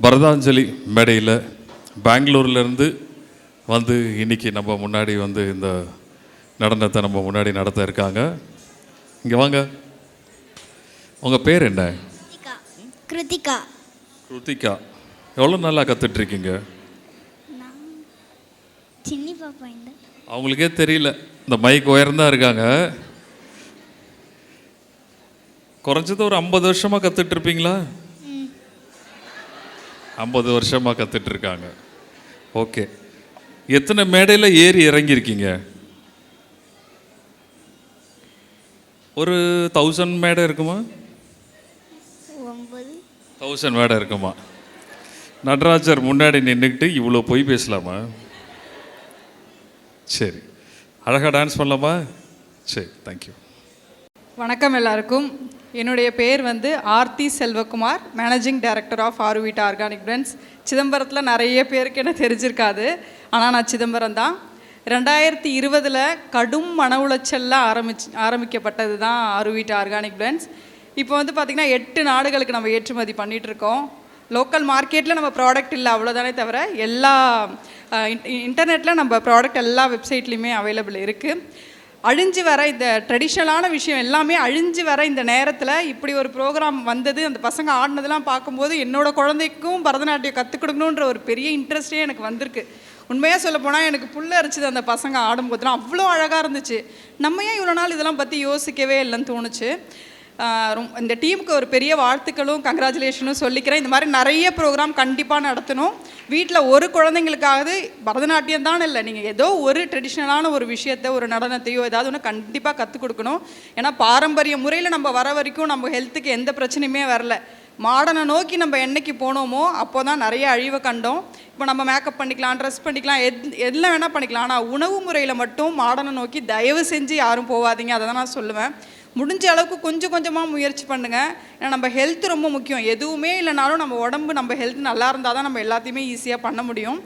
பரதாஞ்சலி மேடையில் பெங்களூர்லேருந்து வந்து இன்றைக்கி நம்ம முன்னாடி வந்து இந்த நடனத்தை நம்ம முன்னாடி நடத்த இருக்காங்க. இங்கே வாங்க. உங்கள் பேர் என்ன? கிருத்திகா. கிருத்திகா, எவ்வளோ நல்லா கற்றுட்ருக்கீங்க? சின்னி பாப்பா இந்த அவங்களுக்கே தெரியல, இந்த மைக் உயர்ந்தா இருக்காங்க. குறைஞ்சது ஒரு 50 வருஷமாக கற்றுட்ருப்பீங்களா? 50 வருஷமாக கற்றுட்ருக்காங்க. ஓகே, எத்தனை மேடையில் ஏறி இறங்கியிருக்கீங்க? ஒரு 1000 மேடை இருக்குமா? 1000 மேடை இருக்குமா? நடராஜர் முன்னாடி நின்றுக்கிட்டு இவ்வளோ பொய் பேசலாமா? சரி, அழகாக டான்ஸ் பண்ணலாமா? சரி, தேங்க்யூ. வணக்கம் எல்லாருக்கும். என்னுடைய பேர் வந்து Aarthi Selvakumar, managing director of Arvita organic brands. சிதம்பரத்தில் நிறைய பேருக்கு என்ன தெரிஞ்சிருக்காது, ஆனால் நான் சிதம்பரம் தான். 2020 கடும் மன உளைச்சலில் ஆரம்பிக்கப்பட்டது தான் ஆர்விட்டா ஆர்கானிக் பிராண்ட்ஸ். இப்போ வந்து பார்த்திங்கன்னா 8 நாடுகளுக்கு நம்ம ஏற்றுமதி பண்ணிகிட்ருக்கோம். லோக்கல் மார்க்கெட்டில் நம்ம ப்ராடக்ட் இல்லை, அவ்வளோதானே தவிர எல்லா இன்டர்நெட்டில் நம்ம ப்ராடக்ட் எல்லா வெப்சைட்லேயுமே அவைலபிள் இருக்குது. அழிஞ்சு வர இந்த ட்ரெடிஷ்னலான விஷயம் எல்லாமே அழிஞ்சு வர இந்த நேரத்தில் இப்படி ஒரு ப்ரோக்ராம் வந்தது, அந்த பசங்க ஆடினதெல்லாம் பார்க்கும்போது என்னோடய குழந்தைக்கும் பரதநாட்டியம் கற்றுக் கொடுக்கணுன்ற ஒரு பெரிய இன்ட்ரெஸ்டே எனக்கு வந்திருக்கு. உண்மையாக சொல்ல போனால் எனக்கு புல்ல அரிச்சது அந்த பசங்க ஆடும்போதுலாம் அவ்வளோ அழகாக இருந்துச்சு. நம்ம ஏன் இவ்வளோ நாள் இதெல்லாம் பற்றி யோசிக்கவே இல்லைன்னு தோணுச்சு. இந்த டீமுக்கு ஒரு பெரிய வாழ்த்துக்களும் கங்க்ராச்சுலேஷனும் சொல்லிக்கிறேன். இந்த மாதிரி நிறைய ப்ரோக்ராம் கண்டிப்பாக நடத்தணும். வீட்டில் ஒரு குழந்தைங்களுக்காவது பரதநாட்டியம் தான் இல்லை, நீங்கள் ஏதோ ஒரு ட்ரெடிஷ்னலான ஒரு விஷயத்தை, ஒரு நடனத்தையோ ஏதாவது ஒன்று கண்டிப்பாக கற்றுக் கொடுக்கணும். ஏன்னா பாரம்பரிய முறையில் நம்ம வர வரைக்கும் நம்ம ஹெல்த்துக்கு எந்த பிரச்சனையுமே வரல. மாடனை நோக்கி நம்ம என்னைக்கு போனோமோ அப்போ தான் நிறைய அழிவை கண்டோம். இப்போ நம்ம மேக்கப் பண்ணிக்கலாம், ட்ரெஸ் பண்ணிக்கலாம், எல்லாம் வேணால் பண்ணிக்கலாம். ஆனால் உணவு முறையில் மட்டும் மாடனை நோக்கி தயவு செஞ்சு யாரும் போகாதீங்க. அதை தான் நான் சொல்லுவேன். முடிஞ்ச அளவுக்கு கொஞ்சம் கொஞ்சமாக முயற்சி பண்ணுங்கள். ஏன்னா நம்ம ஹெல்த் ரொம்ப முக்கியம். எதுவுமே இல்லைனாலும் நம்ம உடம்பு, நம்ம ஹெல்த் நல்லா இருந்தால் தான் நம்ம எல்லாத்தையுமே ஈஸியாக பண்ண முடியும்.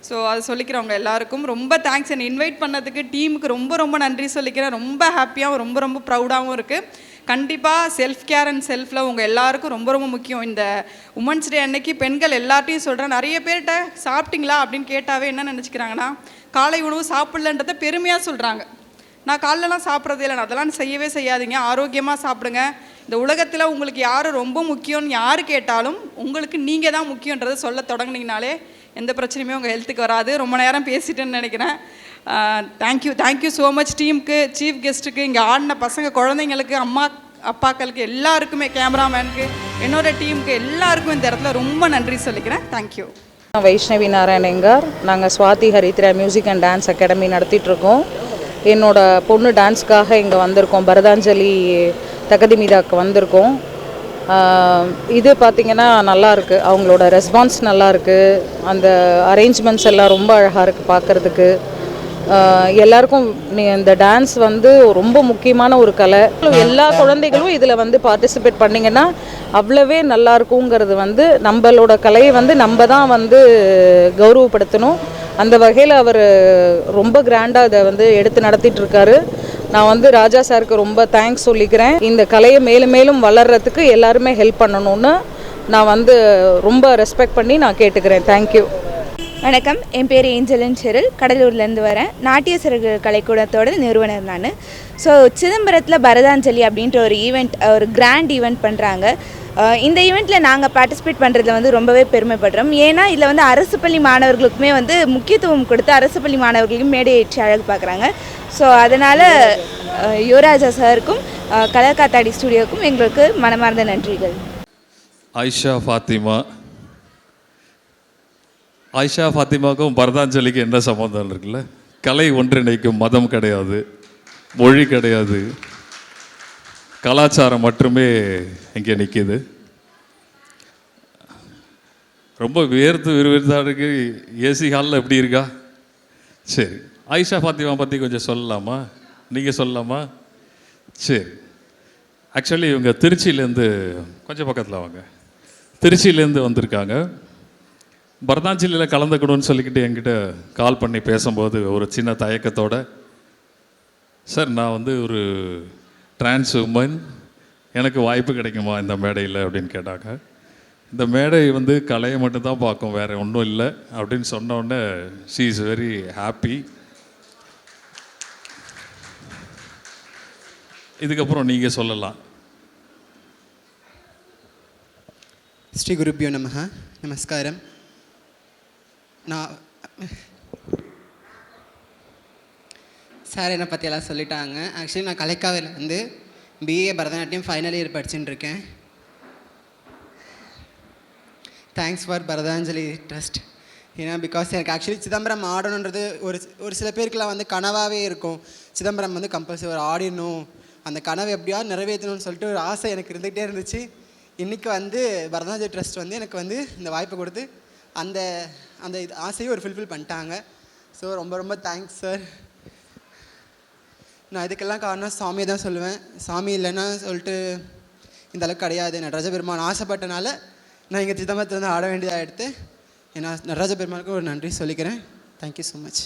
ஸோ அது சொல்லிக்கிறவங்க எல்லாருக்கும் ரொம்ப தேங்க்ஸ். என்னை இன்வைட் பண்ணதுக்கு டீமுக்கு ரொம்ப ரொம்ப நன்றி சொல்லிக்கிறேன். ரொம்ப ஹாப்பியாகவும் ரொம்ப ரொம்ப ப்ரௌடாகவும் இருக்குது. கண்டிப்பாக self care and self love உங்கள் எல்லாருக்கும் ரொம்ப ரொம்ப முக்கியம். இந்த உமன்ஸ் டே அன்னைக்கு பெண்கள் எல்லார்ட்டையும் சொல்கிறேன், நிறைய பேர்கிட்ட சாப்பிட்டீங்களா அப்படின்னு கேட்டாவே என்ன நினச்சிக்கிறாங்கன்னா, காலை உணவு சாப்பிட்லன்றதை பெருமையாக சொல்கிறாங்க. நான் காலைலலாம் சாப்பிட்றதே இல்லை, அதெல்லாம் செய்யவே செய்யாதீங்க. ஆரோக்கியமாக சாப்பிடுங்க. இந்த உலகத்தில் உங்களுக்கு யார் ரொம்ப முக்கியம்னு யார் கேட்டாலும் உங்களுக்கு நீங்கள் தான் முக்கியன்றதை சொல்ல தொடங்குனீங்கனாலே எந்த பிரச்சனையுமே உங்கள் ஹெல்த்துக்கு வராது. ரொம்ப நேரம் பேசிட்டேன்னு நினைக்கிறேன். தேங்க்யூ ஸோ மச் டீமுக்கு, சீஃப் கெஸ்ட்டுக்கு, இங்கே ஆடின பசங்க குழந்தைங்களுக்கு, அம்மா அப்பாக்களுக்கு எல்லாருக்குமே, கேமராமேனுக்கு, என்னோட டீமுக்கு எல்லாருக்கும் இந்த இடத்துல ரொம்ப நன்றி சொல்லிக்கிறேன். தேங்க்யூ. வைஷ்ணவி நாராயணங்கார். நாங்கள் Swathi Haridra music and dance academy நடத்திட்டுருக்கோம். என்னோட பொண்ணு டான்ஸ்க்காக இங்கே வந்திருக்கோம், பரதாஞ்சலி தகதிமிதாக்கு வந்திருக்கோம். இது பார்த்திங்கன்னா நல்லாயிருக்கு, அவங்களோட ரெஸ்பான்ஸ் நல்லாயிருக்கு. அந்த அரேஞ்ச்மெண்ட்ஸ் எல்லாம் ரொம்ப அழகாக இருக்குது பார்க்குறதுக்கு. எல்லாருக்கும் இந்த டான்ஸ் வந்து ரொம்ப முக்கியமான ஒரு கலை. எல்லா குழந்தைகளும் இதில் வந்து பார்ட்டிசிபேட் பண்ணிங்கன்னா அவ்வளவே நல்லா இருக்குங்கிறது வந்து நம்மளோட கலையை வந்து நம்ம தான் வந்து கௌரவப்படுத்தணும். அந்த வகையில் அவர் ரொம்ப கிராண்டாக இதை வந்து எடுத்து நடத்திட்டு இருக்காரு. நான் வந்து ராஜா சாருக்கு ரொம்ப தேங்க்ஸ் சொல்லிக்கிறேன். இந்த கலையை மேலும் மேலும் வளர்கிறதுக்கு எல்லாருமே ஹெல்ப் பண்ணணும்னு நான் வந்து ரொம்ப ரெஸ்பெக்ட் பண்ணி நான் கேட்டுக்கிறேன். தேங்க்யூ. வணக்கம், என் பேர் ஏஞ்சலின் செரில், கடலூர்லேருந்து வரேன். நாட்டிய சிறகு கலைக்கூடத்தோட நிறுவனர் நான். ஸோ சிதம்பரத்தில் பரதாஞ்சலி அப்படின்ற ஒரு ஈவெண்ட், ஒரு கிராண்ட் ஈவெண்ட் பண்ணுறாங்க. இந்த ஈவெண்ட்டில் நாங்கள் பார்ட்டிசிபேட் பண்ணுறதுல வந்து ரொம்பவே பெருமைப்படுறோம். ஏன்னா இதில் வந்து அரசு பள்ளி மாணவர்களுக்குமே வந்து முக்கியத்துவம் கொடுத்து அரசு பள்ளி மாணவர்களுக்கும் மேடையேற்றி அழகு பார்க்குறாங்க. ஸோ அதனால் யுவராஜா சாருக்கும் கலர் காத்தாடி ஸ்டுடியோவுக்கும் எங்களுக்கு மனமார்ந்த நன்றிகள். ஆயிஷா ஃபாத்திமாவுக்கும் பரதாஞ்சலிக்கு என்ன சம்மந்தம் இருக்குல்ல? கலை ஒன்றிணைக்கும், மதம் கிடையாது, மொழி கிடையாது, கலாச்சாரம் மட்டுமே இங்கே நிற்கிது. ரொம்ப விறுவிறுத்தாக இருக்குது. ஏசி ஹாலில் எப்படி இருக்கா? சரி, ஆயிஷா ஃபாத்திமா பற்றி கொஞ்சம் சொல்லலாமா? நீங்கள் சொல்லலாமா? சரி, ஆக்சுவலி இவங்க திருச்சியிலேருந்து, கொஞ்சம் பக்கத்தில் வாங்க, திருச்சியிலேருந்து வந்திருக்காங்க. பரதாஞ்சலியில் கலந்துக்கணும்னு சொல்லிக்கிட்டு என்கிட்ட கால் பண்ணி பேசும்போது ஒரு சின்ன தயக்கத்தோட, சார் நான் வந்து ஒரு டிரான்ஸ் உமன், எனக்கு வாய்ப்பு கிடைக்குமா இந்த மேடையில் அப்படின்னு கேட்டாங்க. இந்த மேடை வந்து கலையை மட்டும்தான் பார்க்கும், வேறு ஒன்றும் இல்லை அப்படின்னு சொன்ன உடனே ஷீ இஸ் வெரி ஹாப்பி. இதுக்கப்புறம் நீங்கள் சொல்லலாம். ஸ்ரீ குருப்பியோ நமஹ. நமஸ்காரம். நான் சார் என்னை பற்றியெல்லாம் சொல்லிட்டாங்க. ஆக்சுவலி நான் கலைக்காவில் வந்து பிஏ பரதநாட்டியம் ஃபைனல் இயர் படிச்சுட்டு இருக்கேன். Thanks for Bharathanjali trust. ஏன்னா பிகாஸ் எனக்கு ஆக்சுவலி சிதம்பரம் ஆடணுன்றது ஒரு சில பேருக்குலாம் வந்து கனவாகவே இருக்கும். சிதம்பரம் வந்து கம்பல்சரி ஒரு ஆடிடணும், அந்த கனவை எப்படியாவது நிறைவேற்றணும்னு சொல்லிட்டு ஒரு ஆசை எனக்கு இருந்துகிட்டே இருந்துச்சு. இன்றைக்கி வந்து பரதாஞ்சலி ட்ரஸ்ட் வந்து எனக்கு வந்து இந்த வாய்ப்பை கொடுத்து அந்த அந்த ஆசையை ஒரு ஃபுல்ஃபில் பண்ணிட்டாங்க. ஸோ ரொம்ப ரொம்ப தேங்க்ஸ் சார். நான் இதுக்கெல்லாம் காரணம் சாமியை தான் சொல்லுவேன். சாமி இல்லைன்னா சொல்லிட்டு இந்த அளவுக்கு கிடையாது. நடராஜ பெருமான் ஆசைப்பட்டனால நான் இங்கே சிதம்பரத்தில் வந்து ஆட வேண்டியதாக எடுத்து ஏன்னா நடராஜ பெருமானுக்கு ஒரு நன்றி சொல்லிக்கிறேன். Thank you so much.